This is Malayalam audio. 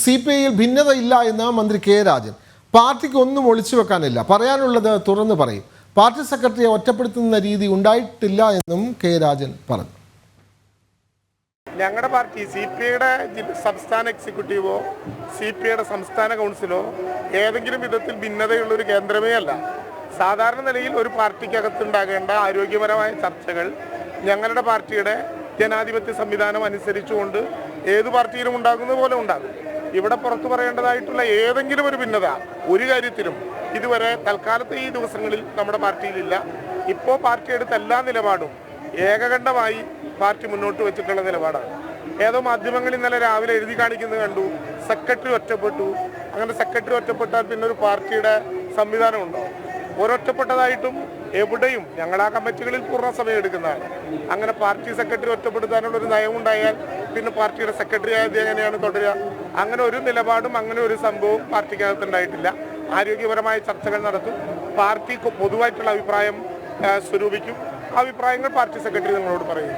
CPIയിൽ ഭിന്നതയില്ല എന്ന് മന്ത്രി കെ രാജൻ. പാർട്ടിക്ക് ഒന്നും ഒളിച്ചു വെക്കാനില്ല, പറയാനുള്ളത് തുറന്നു പറയും. പാർട്ടി സെക്രട്ടറിയെ ഒറ്റപ്പെടുത്തുന്ന രീതി ഉണ്ടായിട്ടില്ല എന്നും കെ രാജൻ പറഞ്ഞു. ഞങ്ങളുടെ പാർട്ടി CPIയുടെ സംസ്ഥാന എക്സിക്യൂട്ടീവോ CPIയുടെ സംസ്ഥാന കൗൺസിലോ ഏതെങ്കിലും വിധത്തിൽ ഭിന്നതയുള്ളൊരു കേന്ദ്രമേ അല്ല. സാധാരണ നിലയിൽ ഒരു പാർട്ടിക്കകത്തുണ്ടാകേണ്ട ആരോഗ്യപരമായ ചർച്ചകൾ ഞങ്ങളുടെ പാർട്ടിയുടെ ജനാധിപത്യ സംവിധാനം അനുസരിച്ചുകൊണ്ട് ഏത് പാർട്ടിയിലും ഉണ്ടാകുന്നത് പോലെ ഉണ്ടാകും. ഇവിടെ പുറത്തു പറയേണ്ടതായിട്ടുള്ള ഏതെങ്കിലും ഒരു ഭിന്നത ഒരു കാര്യത്തിലും ഇതുവരെ തൽക്കാലത്തെ ഈ ദിവസങ്ങളിൽ നമ്മുടെ പാർട്ടിയിലില്ല. ഇപ്പോൾ പാർട്ടി എടുത്ത എല്ലാ നിലപാടും ഏകകണ്ഠമായി പാർട്ടി മുന്നോട്ട് വെച്ചിട്ടുള്ള നിലപാടാണ്. ഏതോ മാധ്യമങ്ങൾ ഇന്നലെ രാവിലെ എഴുതി കാണിക്കുന്നത് കണ്ടു, സെക്രട്ടറി ഒറ്റപ്പെട്ടു. അങ്ങനെ സെക്രട്ടറി ഒറ്റപ്പെട്ടാൽ പിന്നെ ഒരു പാർട്ടിയുടെ സംവിധാനമുണ്ടോ? ഒരൊറ്റപ്പെട്ടതായിട്ടും എവിടെയും ഞങ്ങൾ ആ കമ്മിറ്റികളിൽ പൂർണ്ണ സമയം എടുക്കുന്നതാണ്. അങ്ങനെ പാർട്ടി സെക്രട്ടറി ഒറ്റപ്പെടുത്താനുള്ളൊരു നയമുണ്ടായാൽ പിന്നെ പാർട്ടിയുടെ സെക്രട്ടറി ആയത് എങ്ങനെയാണ് തുടരുക? അങ്ങനെ ഒരു നിലപാടും അങ്ങനെ ഒരു സംഭവവും പാർട്ടിക്കകത്തുണ്ടായിട്ടില്ല. ആരോഗ്യപരമായ ചർച്ചകൾ നടത്തും. പാർട്ടി പൊതുവായിട്ടുള്ള അഭിപ്രായം സ്വരൂപിക്കും. അഭിപ്രായങ്ങൾ പാർട്ടി സെക്രട്ടറി നിങ്ങളോട് പറയും.